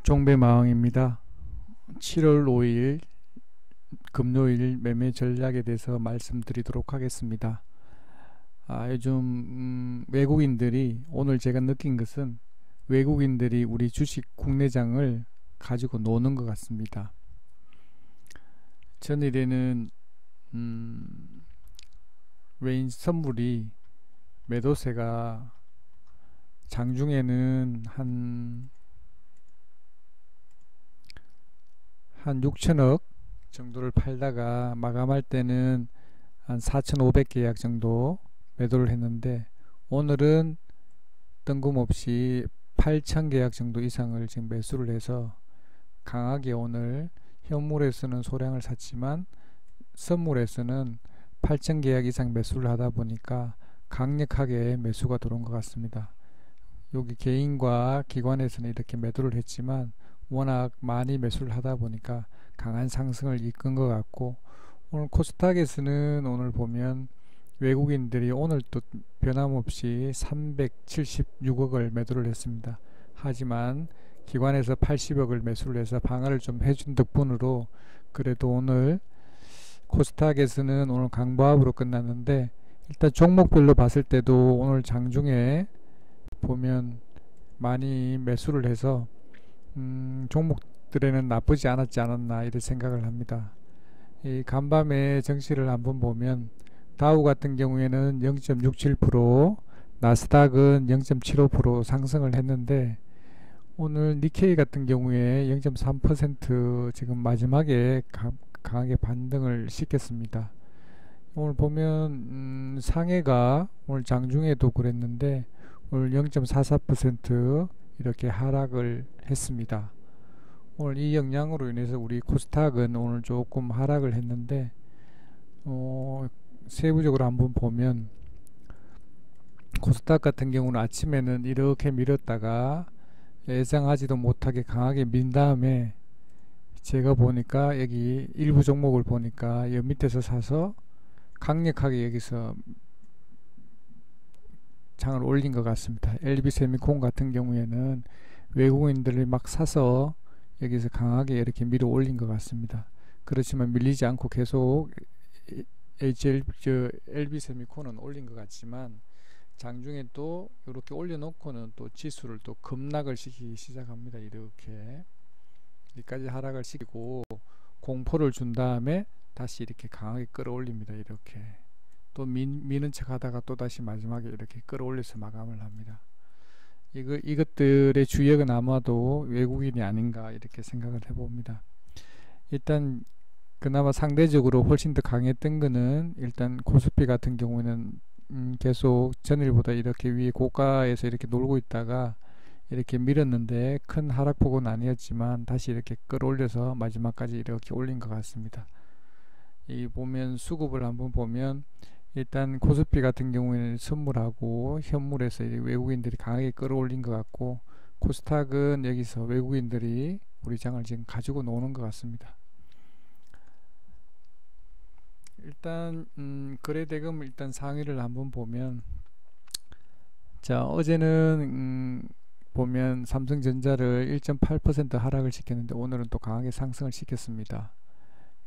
종배마왕입니다. 7월 5일 금요일 매매 전략에 대해서 말씀드리도록 하겠습니다. 요즘 외국인들이 오늘 제가 느낀 것은 외국인들이 우리 주식 국내장을 가지고 노는 것 같습니다. 전일에는 외인 선물이 매도세가 장중에는 한 6천억 정도를 팔다가 마감할 때는 한 4,500계약 정도 매도를 했는데, 오늘은 뜬금없이 8,000계약 정도 이상을 지금 매수를 해서 강하게 오늘 현물에서는 소량을 샀지만 선물에서는 8,000계약 이상 매수를 하다 보니까 강력하게 매수가 들어온 것 같습니다. 여기 개인과 기관에서는 이렇게 매도를 했지만 워낙 많이 매수를 하다 보니까 강한 상승을 이끈 것 같고, 오늘 코스닥에서는 오늘 보면 외국인들이 오늘 또 변함없이 376억을 매도를 했습니다. 하지만 기관에서 80억을 매수를 해서 방어를 좀 해준 덕분으로 그래도 오늘 코스닥에서는 오늘 강보합으로 끝났는데, 일단 종목별로 봤을 때도 오늘 장중에 보면 많이 매수를 해서 종목들에는 나쁘지 않았지 않았나 이런 생각을 합니다. 이 간밤에 정시를 한번 보면 다우 같은 경우에는 0.67%, 나스닥은 0.75% 상승을 했는데, 오늘 니케이 같은 경우에 0.3% 지금 마지막에 강하게 반등을 시켰습니다. 오늘 보면 상해가 오늘 장중에도 그랬는데 오늘 0.44% 이렇게 하락을 했습니다. 오늘 이 영향으로 인해서 우리 코스닥은 오늘 조금 하락을 했는데, 세부적으로 한번 보면 코스닥 같은 경우는 아침에는 이렇게 밀었다가 예상하지도 못하게 강하게 민 다음에 제가 보니까 여기 일부 종목을 보니까 여 밑에서 사서 강력하게 여기서 장을 올린 것 같습니다. LB세미콘 같은 경우에는 외국인들이 막 사서 여기서 강하게 이렇게 밀어 올린 것 같습니다. 그렇지만 밀리지 않고 계속 LB세미콘은 올린 것 같지만 장중에 또 이렇게 올려놓고는 또 지수를 또 급락을 시키기 시작합니다. 이렇게 여기까지 하락을 시키고 공포를 준 다음에 다시 이렇게 강하게 끌어올립니다. 이렇게 또 미는 척 하다가 또 다시 마지막에 이렇게 끌어올려서 마감을 합니다. 이것들의 주역은 아마도 외국인이 아닌가 이렇게 생각을 해봅니다. 일단 그나마 상대적으로 훨씬 더 강했던 거는 일단 코스피 같은 경우는 계속 전일보다 이렇게 위에 고가에서 이렇게 놀고 있다가 이렇게 밀었는데 큰 하락폭은 아니었지만 다시 이렇게 끌어올려서 마지막까지 이렇게 올린 것 같습니다. 이 보면 수급을 한번 보면 일단 코스피 같은 경우에는 선물하고 현물에서 외국인들이 강하게 끌어올린 것 같고, 코스닥은 여기서 외국인들이 우리 장을 지금 가지고 노는 것 같습니다. 일단 거래대금 일단 상위를 한번 보면, 자 어제는 보면 삼성전자를 1.8% 하락을 시켰는데 오늘은 또 강하게 상승을 시켰습니다.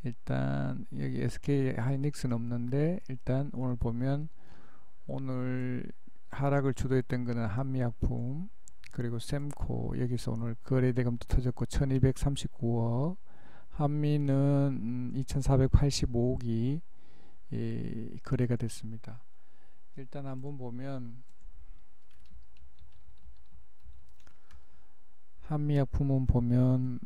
일단 여기 SK 하이닉스는 없는데, 일단 오늘 보면 오늘 하락을 주도했던 거는 한미약품 그리고 셈코, 여기서 오늘 거래대금도 터졌고 1239억, 한미는 2485억이 거래가 됐습니다. 일단 한번 보면 한미약품은 보면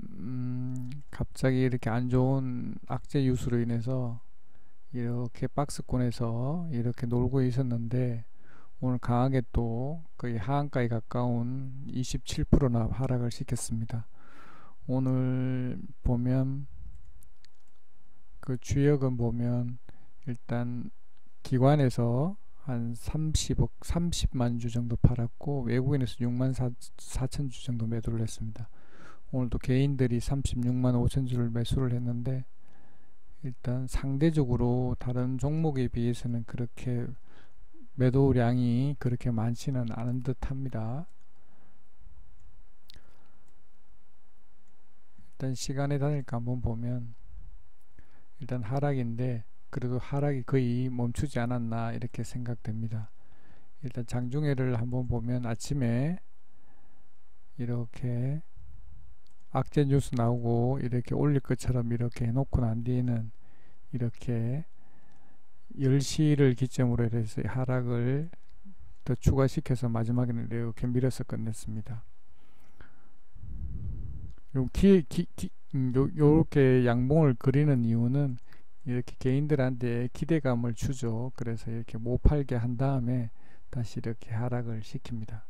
갑자기 이렇게 안 좋은 악재 뉴스로 인해서 이렇게 박스권에서 이렇게 놀고 있었는데 오늘 강하게 또 거의 하한가에 가까운 27%나 하락을 시켰습니다. 오늘 보면 그 주역은 보면 일단 기관에서 한 30만 주 정도 팔았고 외국인에서 6만 4천 주 정도 매도를 했습니다. 오늘도 개인들이 36만 5천 주를 매수를 했는데, 일단 상대적으로 다른 종목에 비해서는 그렇게 매도량이 그렇게 많지는 않은 듯 합니다. 일단 시간의 단일가 한번 보면 일단 하락인데 그래도 하락이 거의 멈추지 않았나 이렇게 생각됩니다. 일단 장중회를 한번 보면 아침에 이렇게 악재 뉴스 나오고 이렇게 올릴 것처럼 이렇게 해놓고 난 뒤에는 이렇게 10시를 기점으로 해서 하락을 더 추가시켜서 마지막에는 이렇게 밀어서 끝냈습니다. 요렇게 양봉을 그리는 이유는 이렇게 개인들한테 기대감을 주죠. 그래서 이렇게 못 팔게 한 다음에 다시 이렇게 하락을 시킵니다.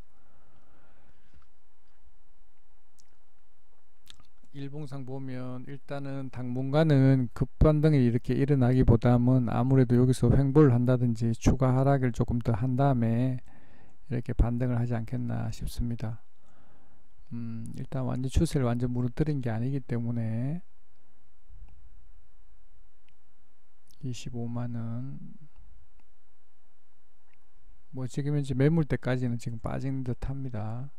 일봉상 보면 일단은 당분간은 급반등이 이렇게 일어나기보다는 아무래도 여기서 횡보를 한다든지 추가 하락을 조금 더 한 다음에 이렇게 반등을 하지 않겠나 싶습니다. 일단 완전 추세를 완전 무너뜨린 게 아니기 때문에 25만원 뭐 지금 현재 매물대까지는 지금 빠진 듯 합니다.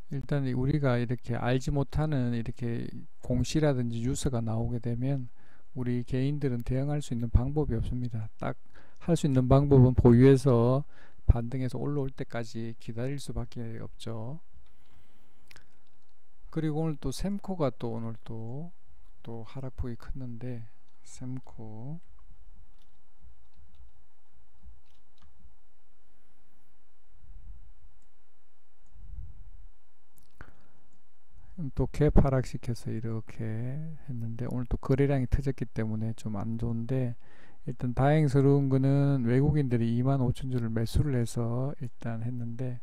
일단 우리가 이렇게 알지 못하는 이렇게 공시라든지 뉴스가 나오게 되면 우리 개인들은 대응할 수 있는 방법이 없습니다. 딱 할 수 있는 방법은 보유해서 반등해서 올라올 때까지 기다릴 수밖에 없죠. 그리고 오늘 또 샘코가 또 오늘 또 하락폭이 컸는데 샘코 또 갭 하락시켜서 이렇게 했는데 오늘 또 거래량이 터졌기 때문에 좀 안 좋은데 일단 다행스러운 거는 외국인들이 25,000주를 매수를 해서 일단 했는데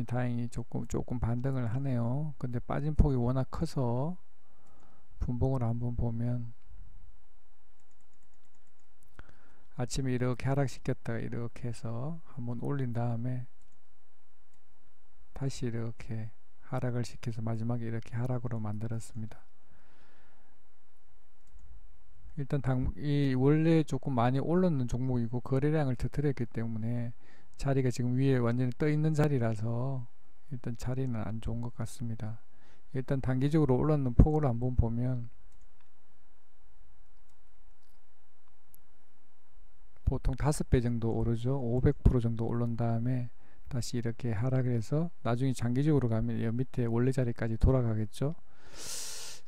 다행히 조금 반등을 하네요. 근데 빠진 폭이 워낙 커서 분봉을 한번 보면 아침에 이렇게 하락시켰다가 이렇게 해서 한번 올린 다음에 다시 이렇게 하락을 시켜서 마지막에 이렇게 하락으로 만들었습니다. 일단 이 원래 조금 많이 올랐는 종목이고 거래량을 터뜨렸기 때문에 자리가 지금 위에 완전히 떠 있는 자리라서 일단 자리는 안 좋은 것 같습니다. 일단 단기적으로 올랐는 폭을 한번 보면 보통 5배 정도 오르죠. 500% 정도 오른 다음에 다시 이렇게 하락을 해서 나중에 장기적으로 가면 이 밑에 원래 자리까지 돌아가겠죠.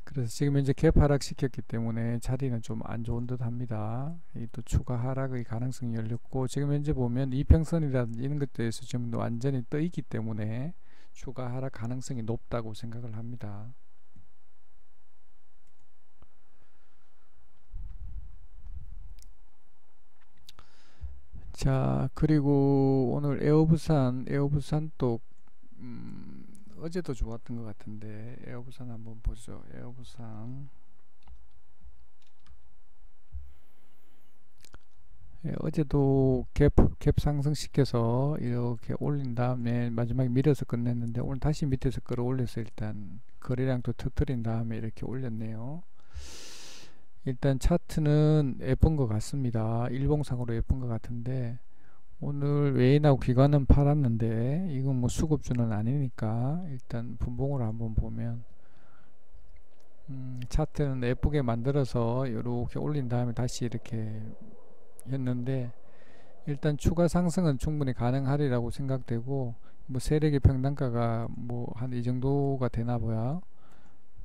그래서 지금 현재 갭 하락 시켰기 때문에 자리는 좀 안 좋은 듯 합니다. 이 또 추가 하락의 가능성이 열렸고 지금 현재 보면 이평선이라든지 이런 것들에서 지금 완전히 떠 있기 때문에 추가 하락 가능성이 높다고 생각을 합니다. 자, 그리고 오늘 에어부산 또 어제도 좋았던 것 같은데 에어부산 한번 보죠. 에어부산 어제도 갭 상승시켜서 이렇게 올린 다음에 마지막에 밀어서 끝냈는데 오늘 다시 밑에서 끌어올려서 일단 거래량도 터뜨린 다음에 이렇게 올렸네요. 일단 차트는 예쁜 것 같습니다. 일봉상으로 예쁜 것 같은데 오늘 외인하고 기관은 팔았는데 이건 뭐 수급주는 아니니까 일단 분봉으로 한번 보면 차트는 예쁘게 만들어서 이렇게 올린 다음에 다시 이렇게 했는데 일단 추가 상승은 충분히 가능하리라고 생각되고 뭐 세력의 평단가가 뭐 한 이 정도가 되나봐요.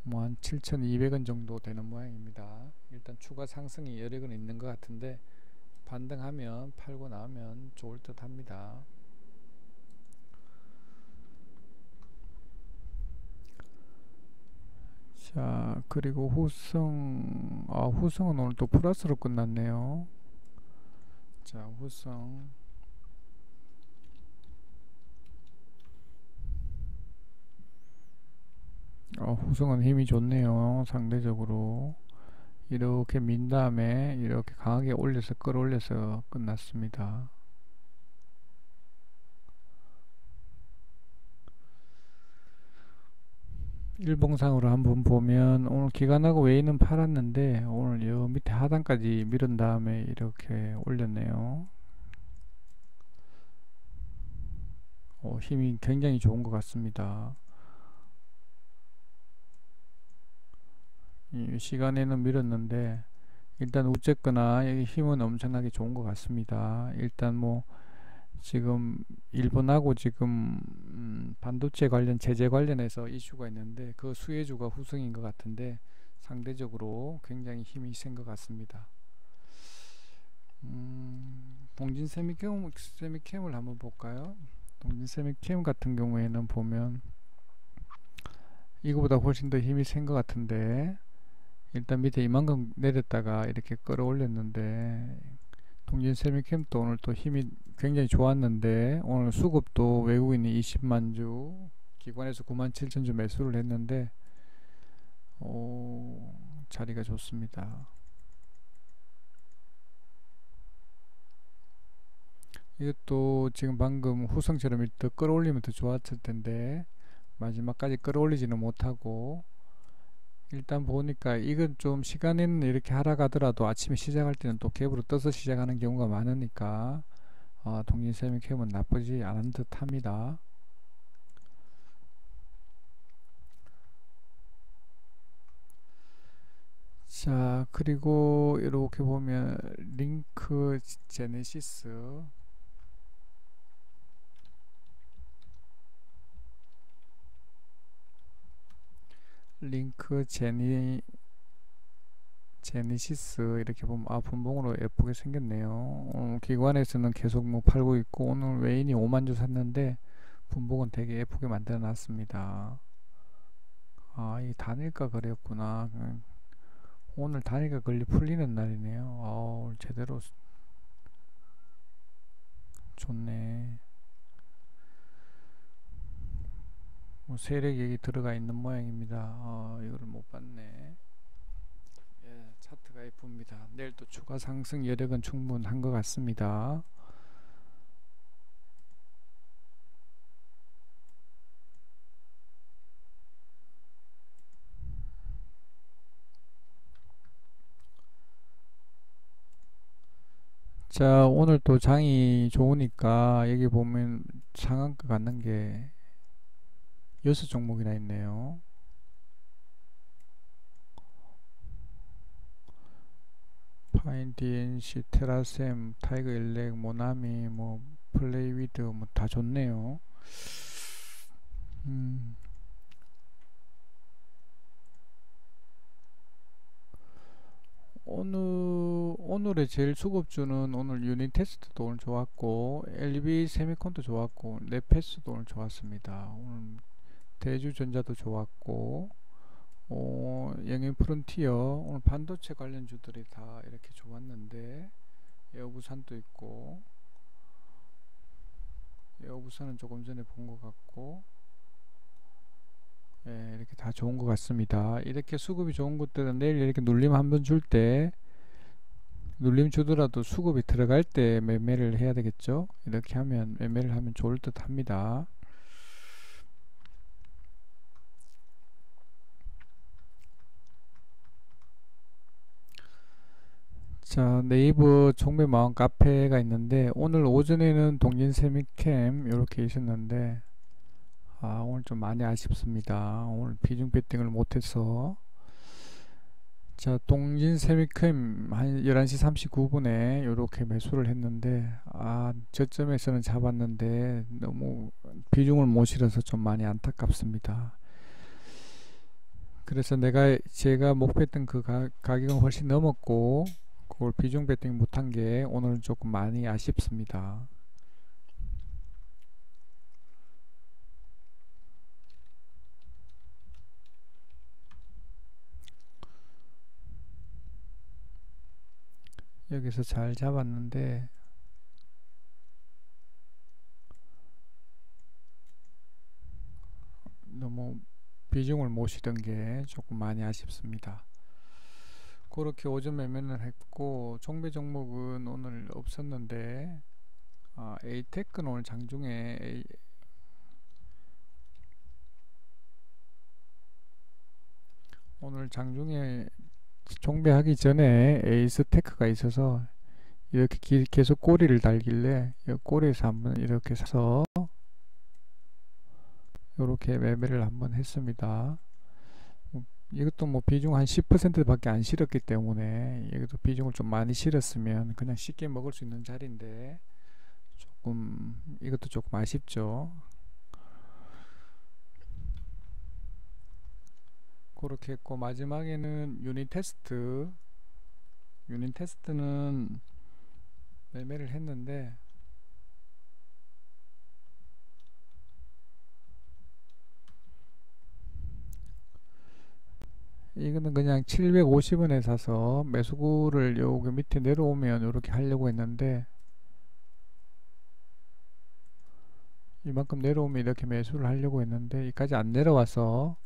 뭐 한 7,200원 정도 되는 모양입니다. 일단 추가 상승이 여러 건 있는 것 같은데 반등하면 팔고 나오면 좋을 듯 합니다. 자, 그리고 후성은 오늘 또 플러스로 끝났네요. 자, 후성은 힘이 좋네요. 상대적으로 이렇게 민 다음에 이렇게 강하게 올려서 끌어올려서 끝났습니다. 일봉상으로 한번 보면 오늘 기관하고 외인은 팔았는데 오늘 요 밑에 하단까지 밀은 다음에 이렇게 올렸네요. 힘이 굉장히 좋은 것 같습니다. 이 시간에는 밀었는데 일단 어쨌거나 여기 힘은 엄청나게 좋은 것 같습니다. 일단 뭐 지금 일본하고 지금 반도체 관련 제재 관련해서 이슈가 있는데 그 수혜주가 후승인 것 같은데 상대적으로 굉장히 힘이 센 것 같습니다. 동진 세미캠을 한번 볼까요? 동진 세미캠 같은 경우에는 보면 이거보다 훨씬 더 힘이 센 것 같은데 일단 밑에 이만큼 내렸다가 이렇게 끌어올렸는데 동진 세미캠도 오늘 또 힘이 굉장히 좋았는데 오늘 수급도 외국인이 20만 주 기관에서 9만 7천 주 매수를 했는데 자리가 좋습니다. 이것도 지금 방금 후성처럼 더 끌어올리면 더 좋았을 텐데 마지막까지 끌어올리지는 못하고 일단 보니까 이건 좀 시간에는 이렇게 하락하더라도 아침에 시작할 때는 또 갭으로 떠서 시작하는 경우가 많으니까 동진 세미캠은 나쁘지 않은 듯 합니다. 자, 그리고 이렇게 보면 링크 제네시스 제니시스 이렇게 보면 분봉으로 예쁘게 생겼네요. 기관에서는 계속 뭐 팔고 있고 오늘 외인이 5만 주 샀는데 분봉은 되게 예쁘게 만들어 놨습니다. 이 단일가 거래였구나. 오늘 단일가 권리 풀리는 날이네요. 제대로 좋네. 뭐 세력이 여기 들어가 있는 모양입니다. 이거를 못 봤네. 예, 차트가 예쁩니다. 내일 또 추가 상승 여력은 충분한 것 같습니다. 자, 오늘 또 장이 좋으니까 여기 보면 상한가 갖는 게 6종목이나 있네요. 파인 DNC, 테라셈, 타이거 일렉, 모나미, 뭐 플레이위드 뭐 다 좋네요. 오늘의 제일 수급주는 오늘 유니테스트도 오늘 좋았고 LB 세미콘도 좋았고 네페스도 오늘 좋았습니다. 오늘 대주전자도 좋았고 영인 프론티어 오늘 반도체 관련주들이 다 이렇게 좋았는데 에어부산도 있고 에어부산은 조금 전에 본 것 같고 이렇게 다 좋은 것 같습니다. 이렇게 수급이 좋은 것들은 내일 이렇게 눌림 한번 줄 때 눌림 주더라도 수급이 들어갈 때 매매를 해야 되겠죠. 이렇게 하면 매매를 하면 좋을 듯 합니다. 자, 네이버 종배마왕 카페가 있는데 오늘 오전에는 동진세미캠 이렇게 있었는데 오늘 좀 많이 아쉽습니다. 오늘 비중 배팅을 못해서 자, 동진세미캠 한 11시 39분에 이렇게 매수를 했는데 저점에서는 잡았는데 너무 비중을 못 실어서 좀 많이 안타깝습니다. 그래서 제가 목표했던 그 가격은 훨씬 넘었고 그걸 비중 배팅 못한 게 오늘 조금 많이 아쉽습니다. 여기서 잘 잡았는데 너무 비중을 못 실은 게 조금 많이 아쉽습니다. 그렇게 오전 매매를 했고 종배 종목은 오늘 없었는데 에이테크는 오늘 장중에 오늘 장중에 종배하기 전에 에이스테크가 있어서 이렇게 계속 꼬리를 달길래 이 꼬리에서 한번 이렇게 사서 요렇게 매매를 한번 했습니다. 이것도 뭐 비중 한 10% 밖에 안 실었기 때문에, 이것도 비중을 좀 많이 실었으면 그냥 쉽게 먹을 수 있는 자리인데 조금 이것도 조금 아쉽죠. 그렇게 했고, 마지막에는 유닛 테스트는 매매를 했는데, 이거는 그냥 750원에 사서 매수구를 여기 밑에 내려오면 이렇게 하려고 했는데, 이만큼 내려오면 이렇게 매수를 하려고 했는데 여기까지 안 내려와서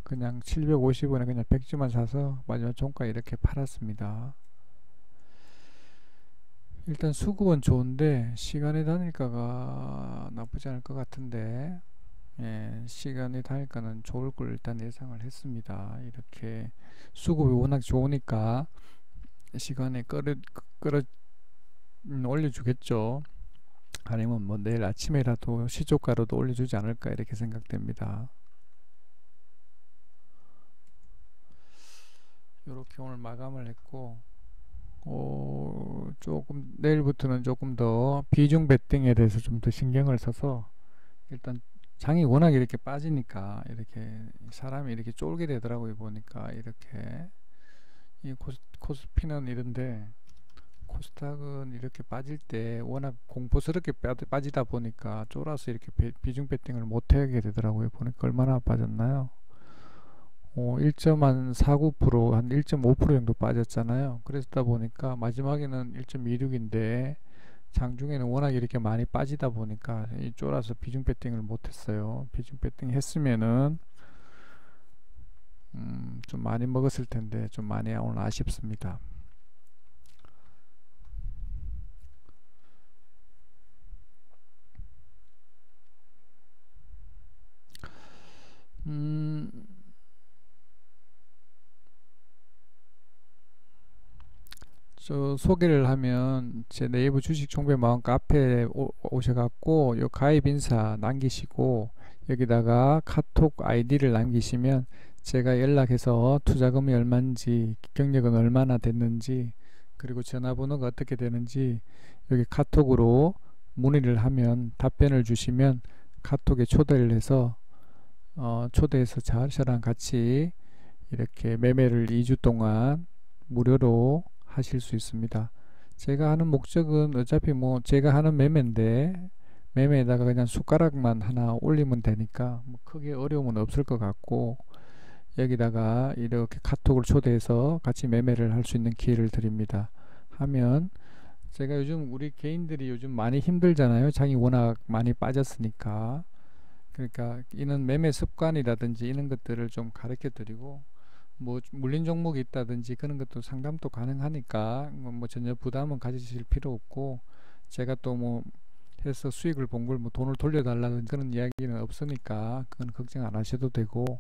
그냥 750원에 그냥 100주만 사서 마지막 종가 이렇게 팔았습니다. 일단 수급은 좋은데 시간이 다닐까가 나쁘지 않을 것 같은데, 예, 시간이 다닐까는 좋을 걸 일단 예상을 했습니다. 이렇게 수급이 워낙 좋으니까 시간에 끌어 올려주겠죠. 아니면 뭐 내일 아침에라도 시초가로도 올려주지 않을까 이렇게 생각됩니다. 이렇게 오늘 마감을 했고, 조금 내일부터는 조금 더 비중 베팅에 대해서 좀 더 신경을 써서, 일단 장이 워낙 이렇게 빠지니까 이렇게 사람이 이렇게 쫄게 되더라고요. 보니까 이렇게 이 코스피는 이런데, 코스닥은 이렇게 빠질 때 워낙 공포스럽게 빠지다 보니까 쫄아서 이렇게 비중 베팅을 못 하게 되더라고요. 보니까 얼마나 빠졌나요? 1.49%, 한 1.5% 정도 빠졌잖아요. 그러다 보니까 마지막에는 1.26인데 장중에는 워낙 이렇게 많이 빠지다 보니까 이 쫄아서 비중 베팅을 못했어요. 비중 베팅 했으면은 좀 많이 먹었을 텐데 좀 많이 오늘 아쉽습니다. 저 소개를 하면 제 네이버 주식 총배 마음 카페에 오셔갖고 요 가입 인사 남기시고 여기다가 카톡 아이디를 남기시면 제가 연락해서 투자금이 얼마인지, 경력은 얼마나 됐는지, 그리고 전화번호가 어떻게 되는지 여기 카톡으로 문의를 하면 답변을 주시면 카톡에 초대를 해서 초대해서 저랑 같이 이렇게 매매를 2주 동안 무료로 하실 수 있습니다. 제가 하는 목적은 어차피 뭐 제가 하는 매매인데, 매매에다가 그냥 숟가락만 하나 올리면 되니까 뭐 크게 어려움은 없을 것 같고, 여기다가 이렇게 카톡을 초대해서 같이 매매를 할 수 있는 기회를 드립니다. 하면 제가 요즘 우리 개인들이 요즘 많이 힘들잖아요. 장이 워낙 많이 빠졌으니까. 그러니까 이런 매매 습관이라든지 이런 것들을 좀 가르쳐 드리고, 뭐 물린 종목이 있다든지 그런 것도 상담도 가능하니까 뭐 전혀 부담은 가지실 필요 없고, 제가 또 뭐 해서 수익을 본 걸 뭐 돈을 돌려달라는 그런 이야기는 없으니까 그건 걱정 안 하셔도 되고,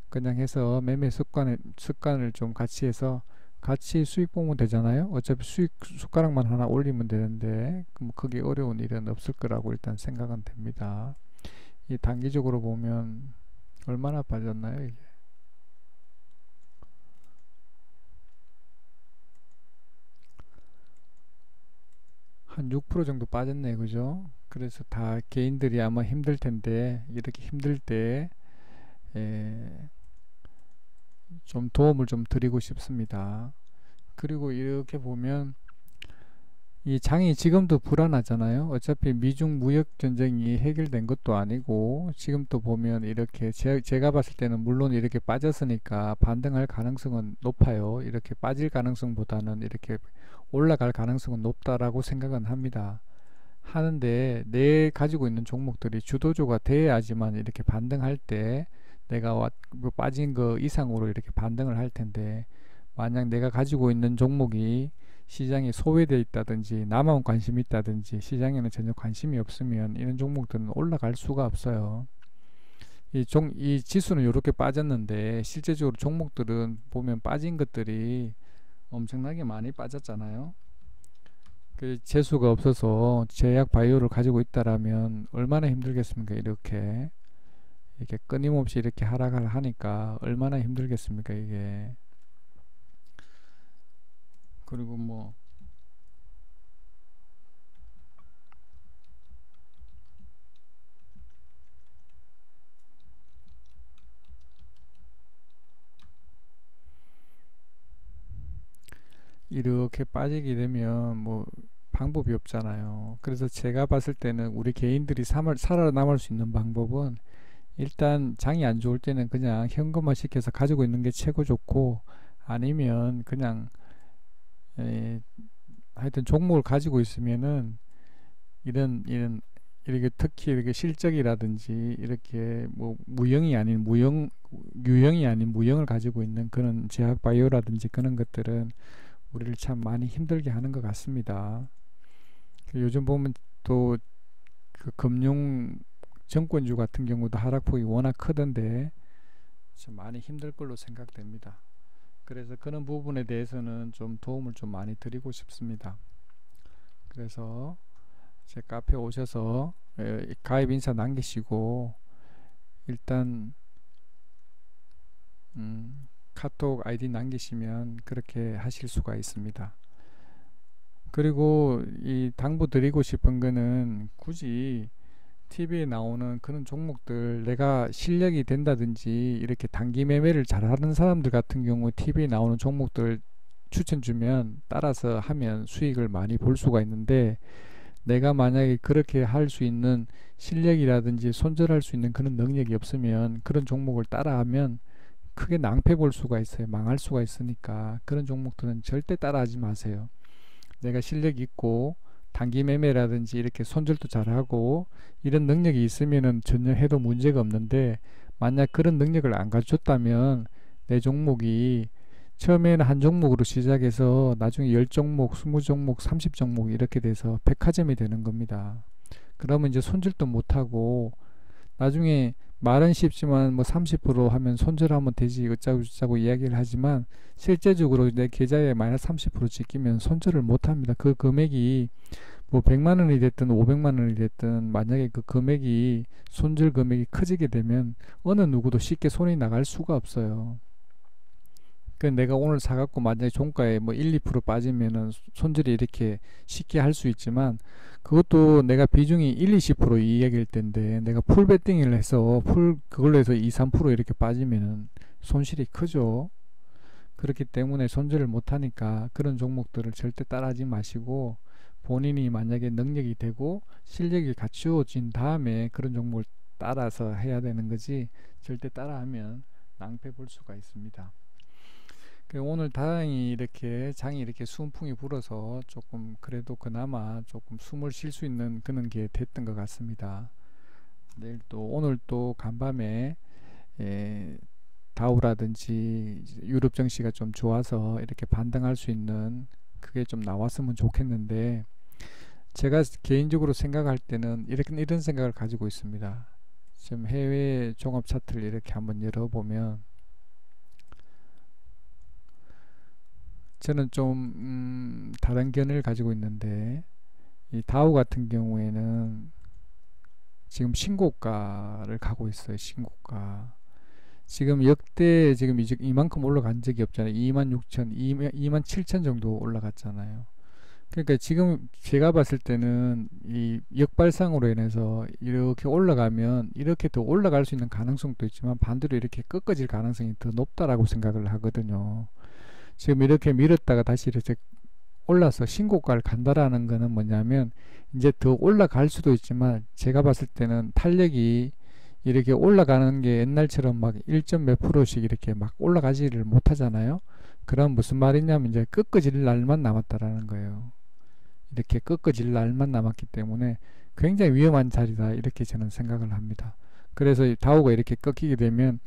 그냥 해서 매매 습관을 좀 같이 해서 같이 수익 보면 되잖아요. 어차피 수익 숟가락만 하나 올리면 되는데 뭐 크게 어려운 일은 없을 거라고 일단 생각은 됩니다. 이 단기적으로 보면 얼마나 빠졌나요 이게? 한 6% 정도 빠졌네, 그죠? 그래서 다 개인들이 아마 힘들 텐데, 이렇게 힘들 때 좀 도움을 좀 드리고 싶습니다. 그리고 이렇게 보면 이 장이 지금도 불안하잖아요. 어차피 미중 무역 전쟁이 해결된 것도 아니고, 지금 또 보면 이렇게 제가 봤을 때는 물론 이렇게 빠졌으니까 반등할 가능성은 높아요. 이렇게 빠질 가능성보다는 이렇게 올라갈 가능성은 높다라고 생각은 합니다. 하는데 내 가지고 있는 종목들이 주도주가 돼야지만 이렇게 반등할 때 내가 빠진 거 이상으로 이렇게 반등을 할 텐데, 만약 내가 가지고 있는 종목이 시장에 소외되어 있다든지 나만 관심이 있다든지 시장에는 전혀 관심이 없으면 이런 종목들은 올라갈 수가 없어요. 이 지수는 이렇게 빠졌는데 실제적으로 종목들은 보면 빠진 것들이 엄청나게 많이 빠졌잖아요. 그 재수가 없어서 제약 바이오를 가지고 있다라면 얼마나 힘들겠습니까? 이렇게 이렇게 끊임없이 이렇게 하락을 하니까 얼마나 힘들겠습니까 이게. 그리고 뭐 이렇게 빠지게 되면 뭐 방법이 없잖아요. 그래서 제가 봤을 때는 우리 개인들이 살아남을 수 있는 방법은 일단 장이 안 좋을 때는 그냥 현금화 시켜서 가지고 있는 게 최고 좋고, 아니면 그냥 에, 하여튼 종목을 가지고 있으면은 이런 이렇게 특히 이렇게 실적이라든지 이렇게 뭐 유형이 아닌 무형을 가지고 있는 그런 제약 바이오라든지 그런 것들은 우리를 참 많이 힘들게 하는 것 같습니다. 요즘 보면 또 그 금융 정권주 같은 경우도 하락폭이 워낙 크던데 좀 많이 힘들 걸로 생각됩니다. 그래서 그런 부분에 대해서는 좀 도움을 좀 많이 드리고 싶습니다. 그래서 제 카페 오셔서 가입 인사 남기시고 일단 카톡 아이디 남기시면 그렇게 하실 수가 있습니다. 그리고 이 당부 드리고 싶은 거는 굳이 TV에 나오는 그런 종목들, 내가 실력이 된다든지 이렇게 단기 매매를 잘하는 사람들 같은 경우 TV에 나오는 종목들 추천 주면 따라서 하면 수익을 많이 볼 수가 있는데, 내가 만약에 그렇게 할 수 있는 실력이라든지 손절할 수 있는 그런 능력이 없으면 그런 종목을 따라하면 크게 낭패 볼 수가 있어요. 망할 수가 있으니까 그런 종목들은 절대 따라하지 마세요. 내가 실력이 있고 단기 매매라든지 이렇게 손절도 잘하고 이런 능력이 있으면은 전혀 해도 문제가 없는데, 만약 그런 능력을 안 가졌다면 내 종목이 처음에는 한 종목으로 시작해서 나중에 10종목, 20종목, 30종목 이렇게 돼서 백화점이 되는 겁니다. 그러면 이제 손절도 못하고 나중에 말은 쉽지만 뭐 30% 하면 손절하면 되지 어쩌고 저쩌고 이야기를 하지만 실제적으로 내 계좌에 마이너스 30% 찍히면 손절을 못합니다. 그 금액이 뭐 100만 원이 됐든 500만 원이 됐든 만약에 그 금액이 손절 금액이 커지게 되면 어느 누구도 쉽게 손이 나갈 수가 없어요. 그 내가 오늘 사갖고 만약에 종가에 뭐 1, 2% 빠지면은 손절이 이렇게 쉽게 할 수 있지만, 그것도 내가 비중이 1, 20% 이야기일 텐데 내가 풀 베팅을 해서 그걸로 해서 2, 3% 이렇게 빠지면은 손실이 크죠. 그렇기 때문에 손절을 못하니까 그런 종목들을 절대 따라하지 마시고, 본인이 만약에 능력이 되고 실력이 갖추어진 다음에 그런 종목을 따라서 해야 되는 거지, 절대 따라하면 낭패 볼 수가 있습니다. 오늘 다행히 이렇게 장이 이렇게 순풍이 불어서 조금 그래도 그나마 조금 숨을 쉴 수 있는 그런 게 됐던 것 같습니다. 내일 또 오늘 또 간밤에 다우라든지 유럽 증시가 좀 좋아서 이렇게 반등할 수 있는 그게 좀 나왔으면 좋겠는데, 제가 개인적으로 생각할 때는 이런 생각을 가지고 있습니다. 지금 해외 종합 차트를 이렇게 한번 열어보면 저는 좀 다른 견해를 가지고 있는데, 이 다우 같은 경우에는 지금 신고가를 가고 있어요. 신고가. 지금 역대 지금 이만큼 올라간 적이 없잖아요. 26,000, 27,000 정도 올라갔잖아요. 그러니까 지금 제가 봤을 때는 이 역발상으로 인해서 이렇게 올라가면 이렇게 더 올라갈 수 있는 가능성도 있지만 반대로 이렇게 꺾어질 가능성이 더 높다라고 생각을 하거든요. 지금 이렇게 밀었다가 다시 이렇게 올라서 신고가를 간다라는 거는 뭐냐면 이제 더 올라갈 수도 있지만, 제가 봤을 때는 탄력이 이렇게 올라가는 게 옛날처럼 막 1점 몇 프로씩 이렇게 막 올라가지를 못하잖아요. 그럼 무슨 말이냐면 이제 꺾어질 날만 남았다라는 거예요. 이렇게 꺾어질 날만 남았기 때문에 굉장히 위험한 자리다, 이렇게 저는 생각을 합니다. 그래서 다우가 이렇게 꺾이게 되면,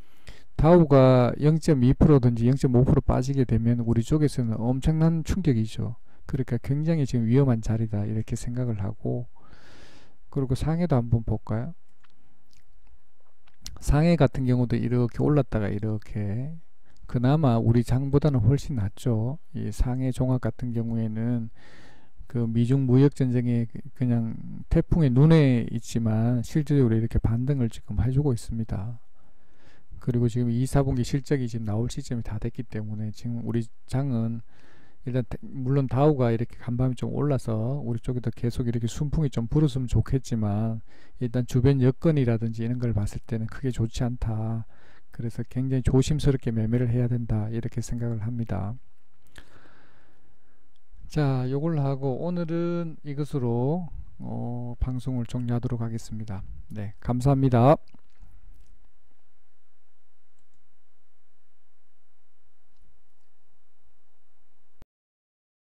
다우가 0.2%든지 0.5% 빠지게 되면 우리 쪽에서는 엄청난 충격이죠. 그러니까 굉장히 지금 위험한 자리다, 이렇게 생각을 하고, 그리고 상해도 한번 볼까요? 상해 같은 경우도 이렇게 올랐다가 이렇게, 그나마 우리 장보다는 훨씬 낫죠. 이 상해 종합 같은 경우에는 그 미중 무역 전쟁에 그냥 태풍의 눈에 있지만 실질적으로 이렇게 반등을 지금 해주고 있습니다. 그리고 지금 2, 4분기 실적이 지금 나올 시점이 다 됐기 때문에 지금 우리 장은 일단 물론 다우가 이렇게 간밤에 좀 올라서 우리 쪽에도 계속 이렇게 순풍이 좀 불었으면 좋겠지만 일단 주변 여건이라든지 이런 걸 봤을 때는 크게 좋지 않다. 그래서 굉장히 조심스럽게 매매를 해야 된다 이렇게 생각을 합니다. 자, 요걸로 하고 오늘은 이것으로 방송을 종료하도록 하겠습니다. 네, 감사합니다.